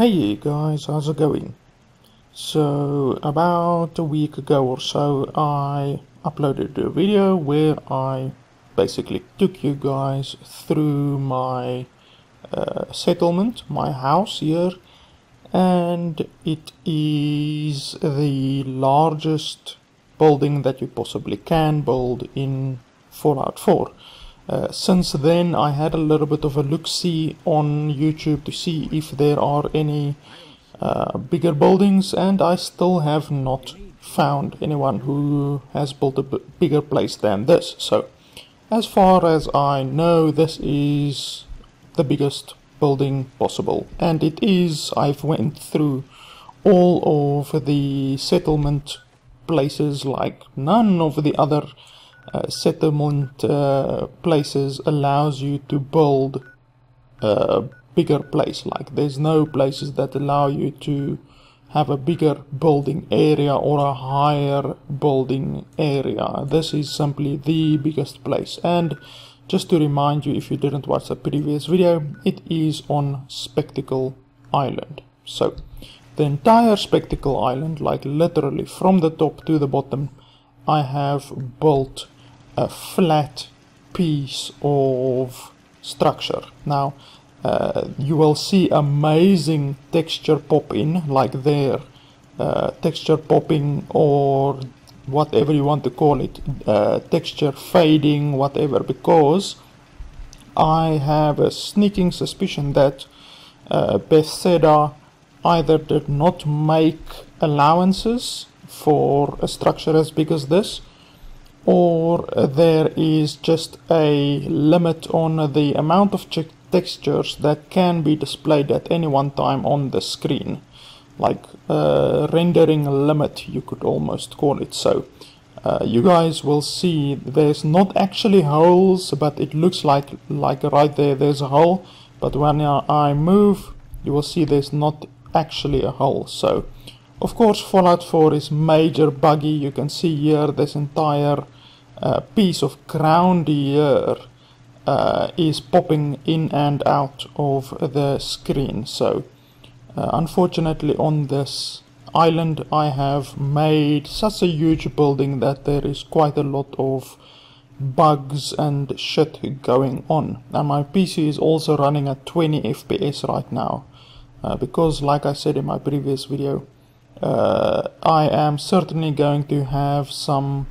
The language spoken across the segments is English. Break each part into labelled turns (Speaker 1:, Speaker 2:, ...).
Speaker 1: Hey guys, how's it going? So about a week ago or so I uploaded a video where I basically took you guys through my settlement, my house here, and it is the largest building that you possibly can build in Fallout 4. Since then I had a little bit of a look-see on YouTube to see if there are any bigger buildings, and I still have not found anyone who has built a bigger place than this. So as far as I know, this is the biggest building possible, and it is. I've went through all of the settlement places, like none of the other settlement places allows you to build a bigger place. Like there's no places that allow you to have a bigger building area or a higher building area. This is simply the biggest place. And just to remind you, if you didn't watch the previous video, it is on Spectacle Island. So the entire Spectacle Island, like literally from the top to the bottom, I have built a flat piece of structure. Now you will see amazing texture pop in, like there, texture popping, or whatever you want to call it, texture fading, whatever, because I have a sneaking suspicion that Bethesda either did not make allowances for a structure as big as this, or there is just a limit on the amount of textures that can be displayed at any one time on the screen, like rendering limit, you could almost call it. So you guys will see there's not actually holes, but it looks like right there's a hole, but when I move you will see there's not actually a hole. So of course Fallout 4 is major buggy. You can see here this entire piece of ground here is popping in and out of the screen. So unfortunately on this island I have made such a huge building that there is quite a lot of bugs and shit going on, and my PC is also running at 20 FPS right now because, like I said in my previous video, I am certainly going to have some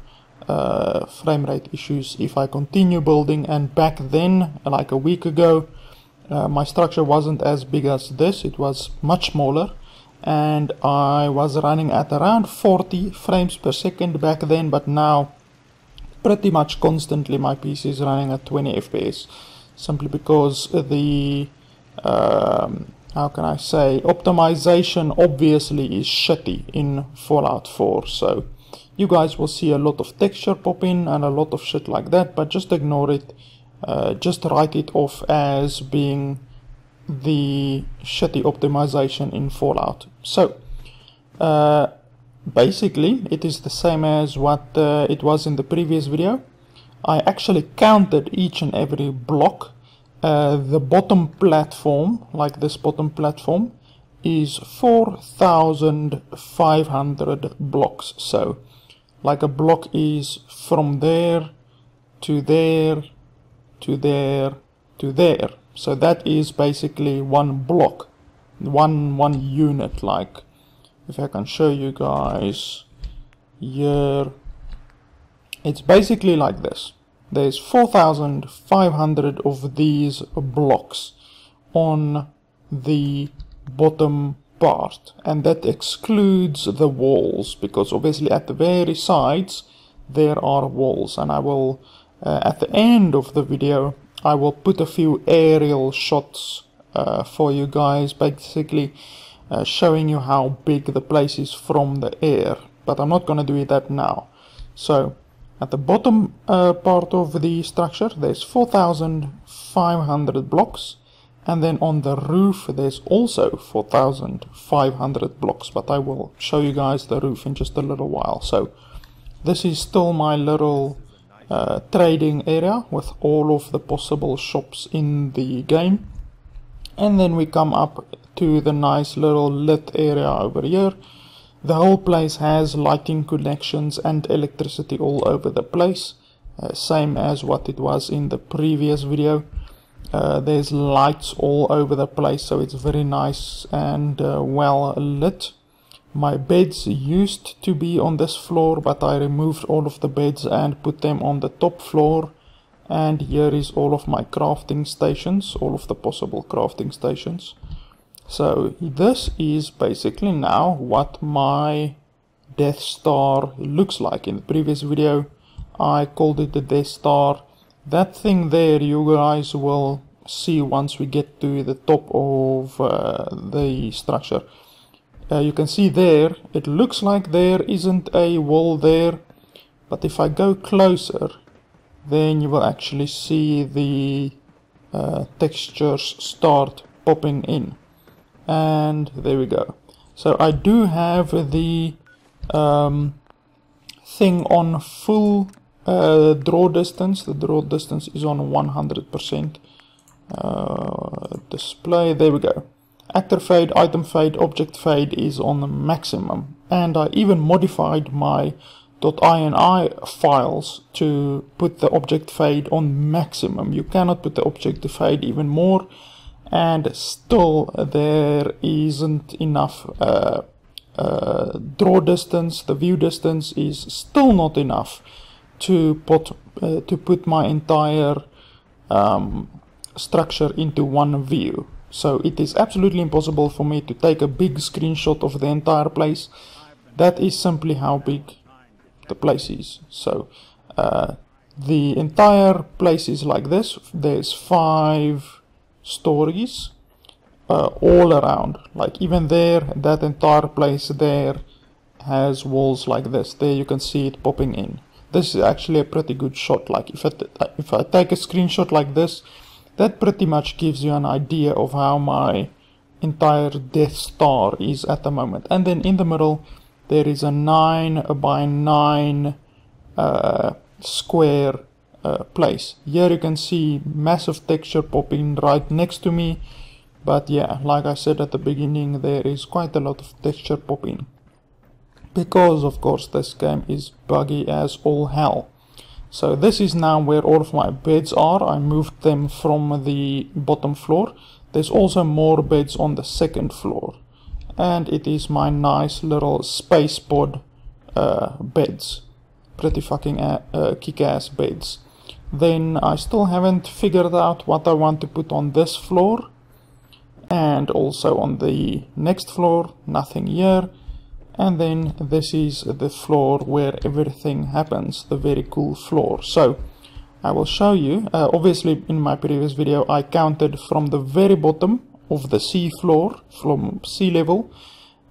Speaker 1: frame rate issues if I continue building. And back then, like a week ago, my structure wasn't as big as this, it was much smaller, and I was running at around 40 frames per second back then, but now pretty much constantly my PC is running at 20 FPS, simply because the how can I say, optimization obviously is shitty in Fallout 4. So you guys will see a lot of texture pop in and a lot of shit like that, but just ignore it. Just write it off as being the shitty optimization in Fallout. So basically it is the same as what it was in the previous video. I actually counted each and every block. The bottom platform, like this bottom platform, is 4,500 blocks. So like a block is from there to there to there to there. So that is basically one block, one unit. Like if I can show you guys here, it's basically like this. There's 4,500 of these blocks on the bottom part, and that excludes the walls, because obviously at the very sides there are walls, and I will at the end of the video I will put a few aerial shots for you guys, basically showing you how big the place is from the air, but I'm not going to do that now. So at the bottom part of the structure there's 4,500 blocks, and then on the roof there's also 4,500 blocks, but I will show you guys the roof in just a little while. So this is still my little trading area with all of the possible shops in the game. And then we come up to the nice little lit area over here. The whole place has lighting connections and electricity all over the place, same as what it was in the previous video. There's lights all over the place, so it's very nice and well lit. My beds used to be on this floor, but I removed all of the beds and put them on the top floor. And here is all of my crafting stations, all of the possible crafting stations. So this is basically now what my Death Star looks like. In the previous video I called it the Death Star. That thing there you guys will see once we get to the top of the structure. You can see there, it looks like there isn't a wall there, but if I go closer, then you will actually see the textures start popping in. And there we go. So I do have the thing on full draw distance. The draw distance is on 100%. Display, there we go. Actor fade, item fade, object fade is on the maximum. And I even modified my .ini files to put the object fade on maximum. You cannot put the object fade even more, and still there isn't enough draw distance. The view distance is still not enough to put my entire structure into one view. So it is absolutely impossible for me to take a big screenshot of the entire place. That is simply how big the place is. So the entire place is like this. There's 5 stories all around. Like even there, that entire place there has walls like this. There you can see it popping in. This is actually a pretty good shot. Like if I take a screenshot like this, that pretty much gives you an idea of how my entire Death Star is at the moment. And then in the middle there is a 9 by 9 square place. Here you can see massive texture popping right next to me. But yeah, like I said at the beginning, there is quite a lot of texture popping. Because of course this game is buggy as all hell. So this is now where all of my beds are. I moved them from the bottom floor. There's also more beds on the second floor. And it is my nice little space pod beds. Pretty fucking kick-ass beds. Then I still haven't figured out what I want to put on this floor. And also on the next floor, nothing here. And then this is the floor where everything happens, the very cool floor. So I will show you. Obviously in my previous video I counted from the very bottom of the sea floor, from sea level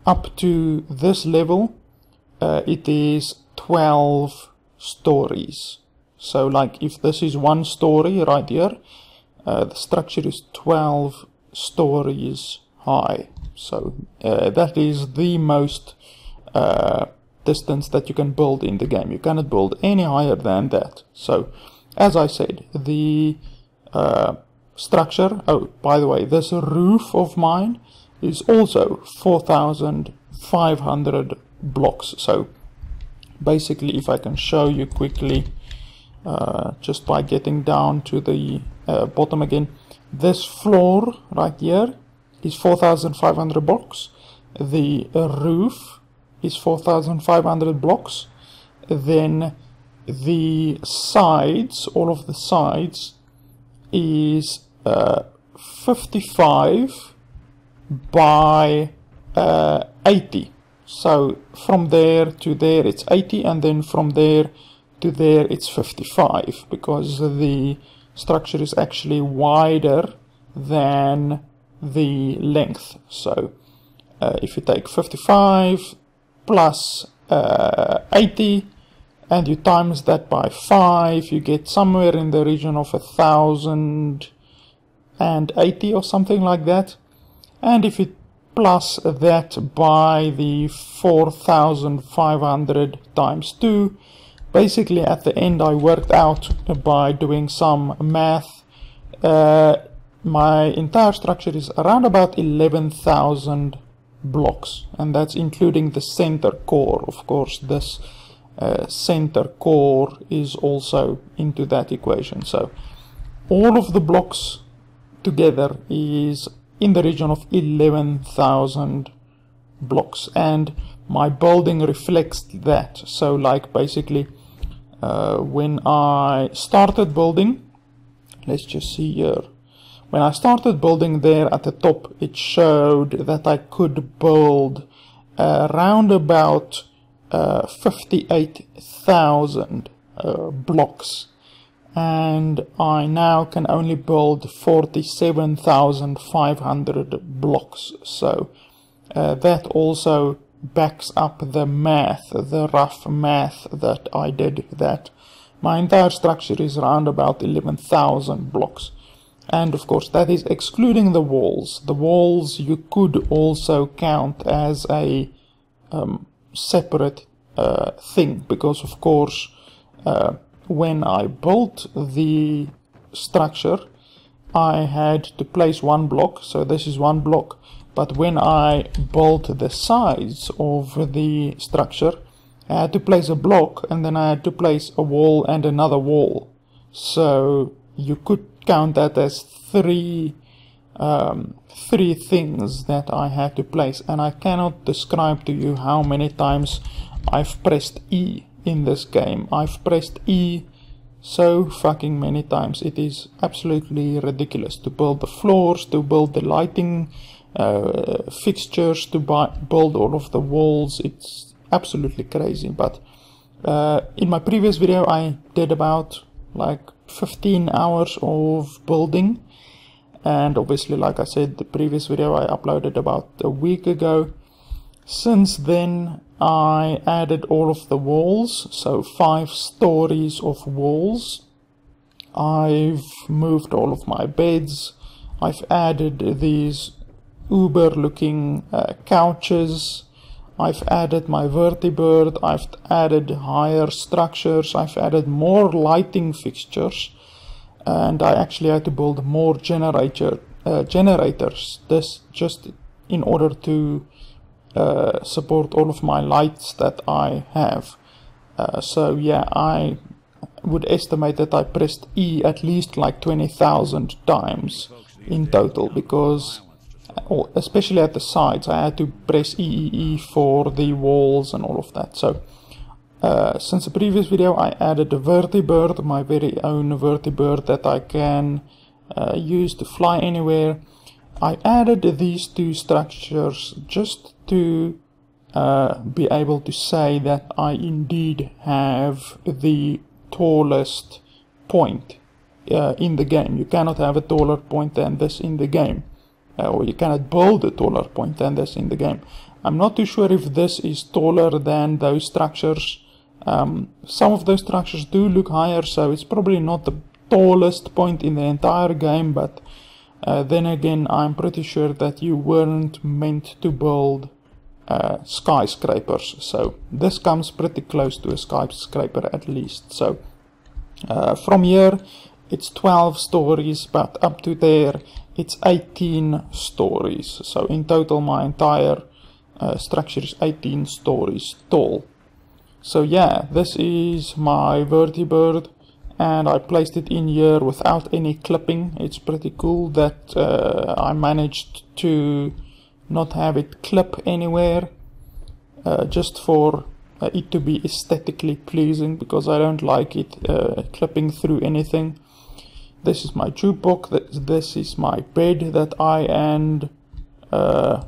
Speaker 1: up to this level. It is 12 stories. So like if this is one story right here, the structure is 12 stories high. So that is the most distance that you can build in the game. You cannot build any higher than that. So as I said, the structure, oh by the way, this roof of mine is also 4,500 blocks. So basically, if I can show you quickly, just by getting down to the bottom again, this floor right here is 4,500 blocks. The roof is 4,500 blocks. Then the sides, all of the sides, is 55 by 80. So from there to there it's 80, and then from there to there it's 55, because the structure is actually wider than the length. So if you take 55 plus 80 and you times that by 5, you get somewhere in the region of 1,080 or something like that. And if you plus that by the 4,500 times 2, basically at the end I worked out by doing some math, my entire structure is around about 11,000 blocks, and that's including the center core. Of course, this center core is also into that equation. So all of the blocks together is in the region of 11,000 blocks, and my building reflects that. So like basically when I started building, let's just see here, when I started building there at the top, it showed that I could build around about 58,000 blocks, and I now can only build 47,500 blocks. So that also backs up the math, the rough math that I did, that my entire structure is around about 11,000 blocks. And of course that is excluding the walls. The walls you could also count as a separate thing, because of course when I built the structure I had to place one block, so this is one block, but when I built the sides of the structure I had to place a block, and then I had to place a wall and another wall. So you could count that as three things that I had to place, and I cannot describe to you how many times I've pressed E in this game. I've pressed E so fucking many times. It is absolutely ridiculous to build the floors, to build the lighting fixtures, to build all of the walls. It's absolutely crazy. But in my previous video I did about like 15 hours of building, and obviously, like I said, the previous video I uploaded about a week ago. Since then I added all of the walls, so 5 stories of walls. I've moved all of my beds. I've added these uber looking couches. I've added my vertibird. I've added higher structures. I've added more lighting fixtures, and I actually had to build more generators. This just in order to support all of my lights that I have. So yeah, I would estimate that I pressed E at least like 20,000 times in total, because especially at the sides I had to press E for the walls and all of that. So since the previous video I added a vertibird, my very own vertibird that I can use to fly anywhere. I added these two structures just to be able to say that I indeed have the tallest point in the game. You cannot have a taller point than this in the game, or you cannot build a taller point than this in the game. I'm not too sure if this is taller than those structures. Some of those structures do look higher, so it's probably not the tallest point in the entire game, but then again, I'm pretty sure that you weren't meant to build skyscrapers, so this comes pretty close to a skyscraper at least. So from here it's 12 stories, but up to there it's 18 stories. So in total my entire structure is 18 stories tall. So yeah, this is my vertibird, and I placed it in here without any clipping. It's pretty cool that I managed to not have it clip anywhere, just for it to be aesthetically pleasing, because I don't like it clipping through anything. This is my jukebox. This is my bed that I and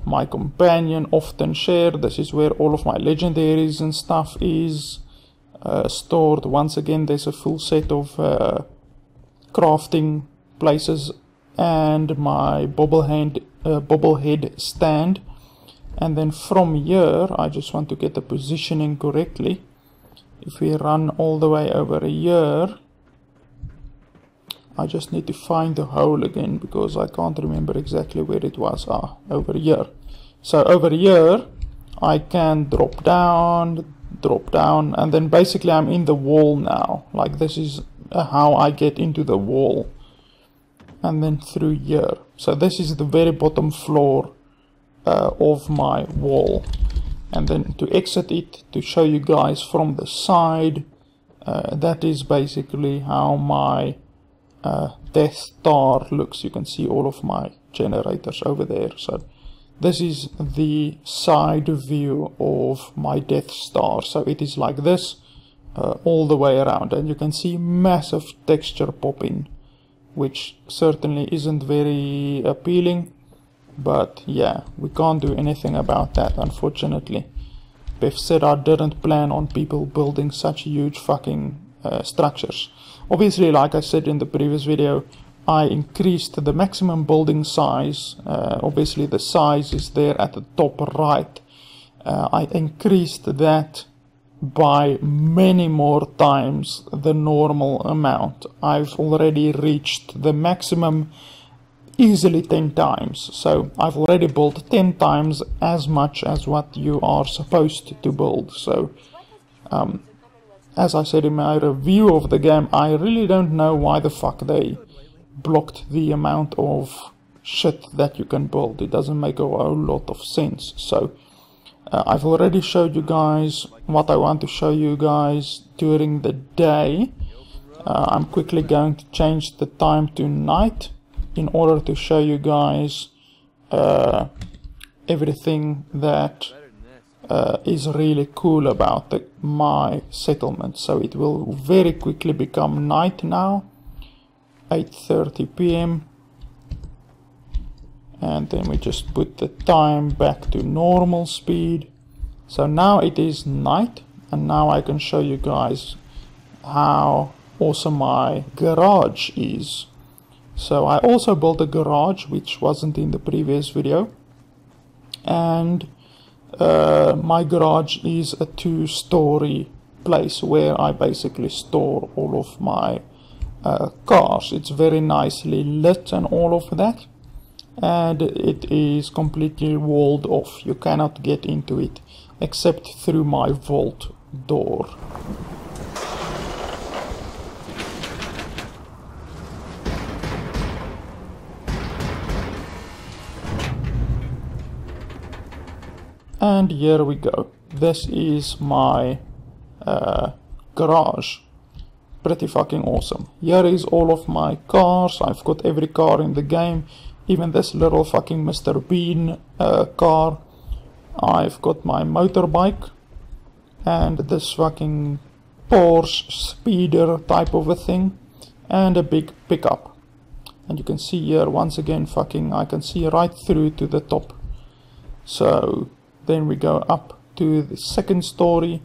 Speaker 1: my companion often share. This is where all of my legendaries and stuff is stored. Once again, there's a full set of crafting places, and my bobblehead stand. And then from here, I just want to get the positioning correctly. If we run all the way over here, I just need to find the hole again, because I can't remember exactly where it was. Over here. So over here I can drop down, and then basically I'm in the wall now. Like, this is how I get into the wall. and then through here. So this is the very bottom floor of my wall. And then to exit it, to show you guys from the side, that is basically how my Death Star looks. You can see all of my generators over there. So this is the side view of my Death Star. So it is like this all the way around, and you can see massive texture popping, which certainly isn't very appealing. But yeah, we can't do anything about that, unfortunately. Bethesda didn't plan on people building such huge fucking structures. Obviously, like I said in the previous video, I increased the maximum building size. Obviously the size is there at the top right. I increased that by many more times the normal amount. I've already reached the maximum easily 10 times. So I've already built 10 times as much as what you are supposed to build. So as I said in my review of the game, I really don't know why the fuck they blocked the amount of shit that you can build. It doesn't make a whole lot of sense. So I've already showed you guys what I want to show you guys during the day. I'm quickly going to change the time to night in order to show you guys everything that is really cool about my settlement. So it will very quickly become night now, 8:30 p.m. and then we just put the time back to normal speed. So now it is night, and now I can show you guys how awesome my garage is. So I also built a garage, which wasn't in the previous video, and my garage is a 2-story place where I basically store all of my cars. It's very nicely lit and all of that, and it is completely walled off. You cannot get into it except through my vault door. And here we go. This is my garage. Pretty fucking awesome. Here is all of my cars. I've got every car in the game, even this little fucking Mr. Bean car. I've got my motorbike and this fucking Porsche speeder type of a thing, and a big pickup. And you can see here once again fucking I can see right through to the top. So then we go up to the second story.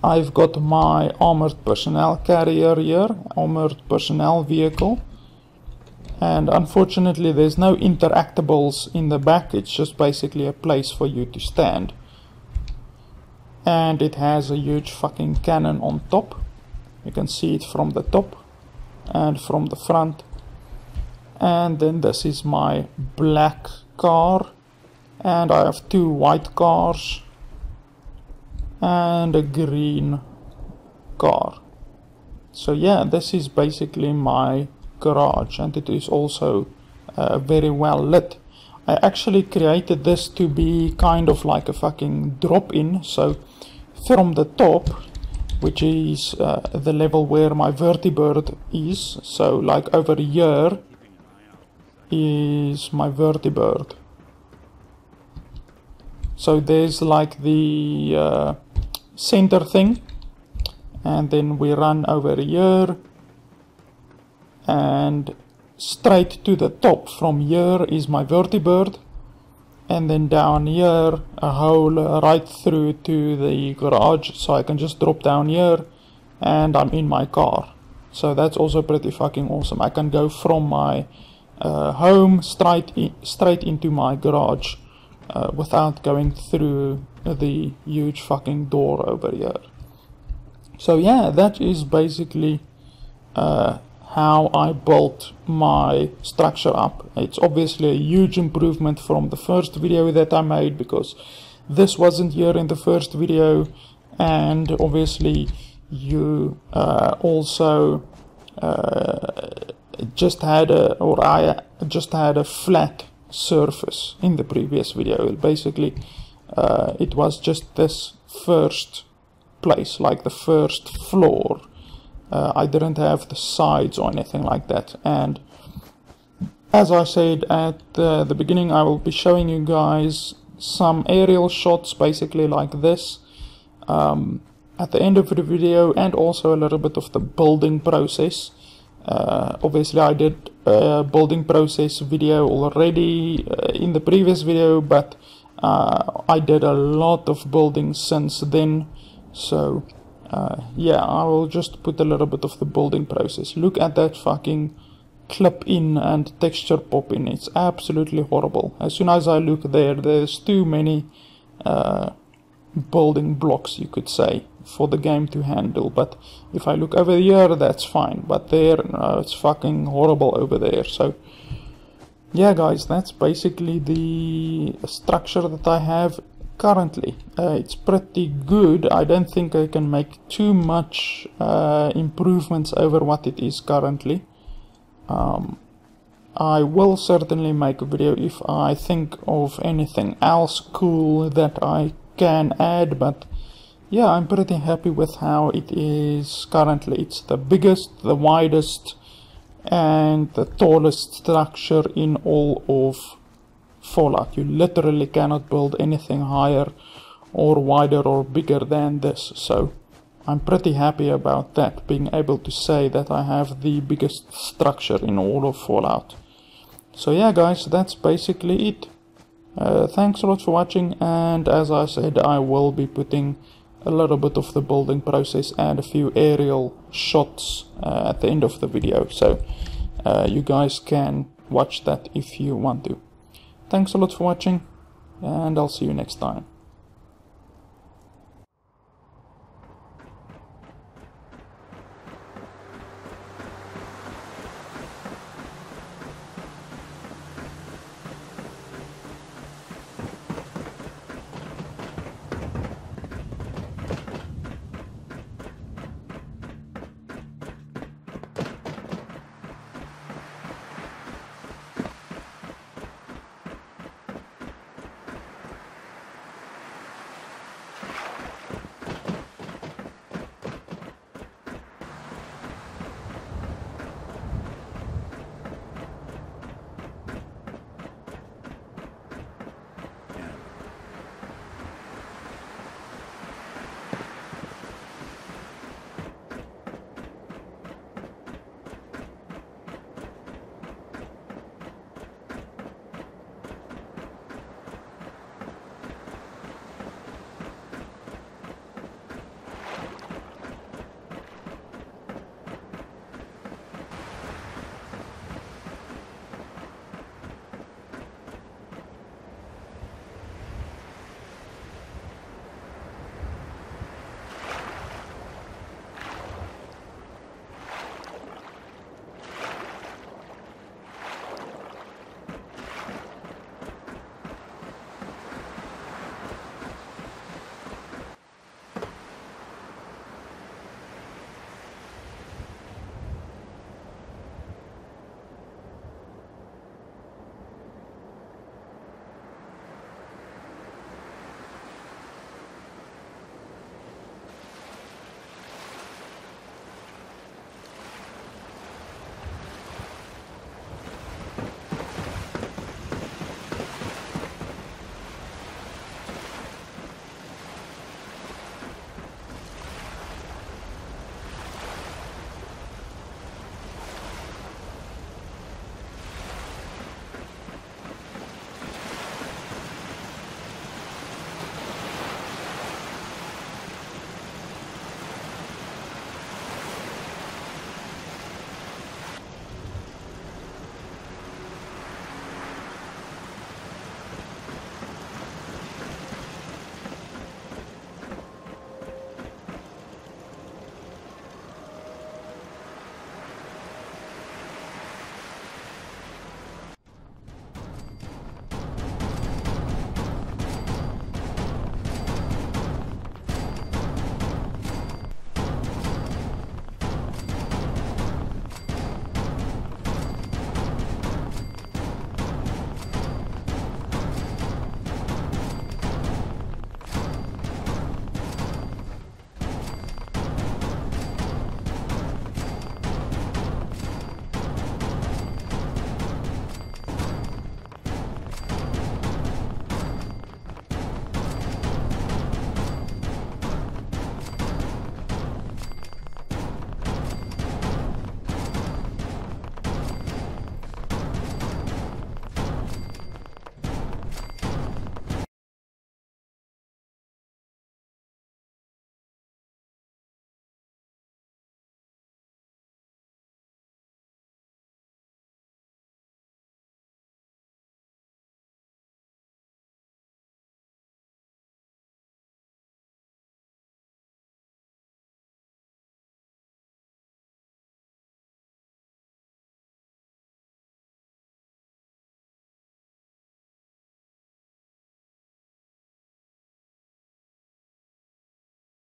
Speaker 1: I've got my armored personnel carrier here, armored personnel vehicle. And unfortunately there's no interactables in the back, it's just basically a place for you to stand. And it has a huge fucking cannon on top. You can see it from the top and from the front. And then this is my black car. And I have 2 white cars and a green car. So yeah, this is basically my garage, and it is also very well lit. I actually created this to be kind of like a fucking drop-in. So from the top, which is the level where my vertibird is, so like over here is my vertibird. So there's like the center thing, and then we run over here and straight to the top. From here is my vertibird, and then down here a hole right through to the garage, so I can just drop down here and I'm in my car. So that's also pretty fucking awesome. I can go from my home straight into my garage without going through the huge fucking door over here. So yeah, that is basically how I built my structure up. It's obviously a huge improvement from the first video that I made, because this wasn't here in the first video, and obviously you also just had I just had a flat surface in the previous video. Basically, it was just this first place, like the first floor. I didn't have the sides or anything like that. And as I said at the beginning, I will be showing you guys some aerial shots, basically like this, at the end of the video, and also a little bit of the building process. Obviously I did a building process video already in the previous video, but I did a lot of building since then, so yeah, I will just put a little bit of the building process. Look at that fucking clip in and texture pop in. It's absolutely horrible. As soon as I look there, there's too many building blocks, you could say, for the game to handle. But if I look over here, that's fine, but there, no, it's fucking horrible over there. So yeah guys, that's basically the structure that I have currently. It's pretty good. I don't think I can make too much improvements over what it is currently. I will certainly make a video if I think of anything else cool that I can add, but yeah, I'm pretty happy with how it is currently. It's the biggest, the widest, and the tallest structure in all of Fallout. You literally cannot build anything higher or wider or bigger than this, so I'm pretty happy about that, being able to say that I have the biggest structure in all of Fallout. So yeah guys, that's basically it. Thanks a lot for watching, and as I said, I will be putting a little bit of the building process and a few aerial shots at the end of the video, so you guys can watch that if you want to. Thanks a lot for watching, and I'll see you next time.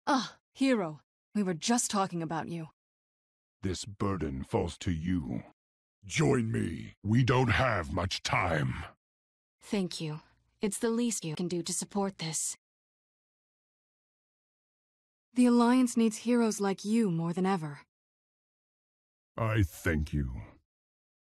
Speaker 2: Ah, Hero. We were just talking about you.
Speaker 3: This burden falls to you. Join me. We don't have much time.
Speaker 2: Thank you. It's the least you can do to support this. The Alliance needs heroes like you more than ever.
Speaker 3: I thank you.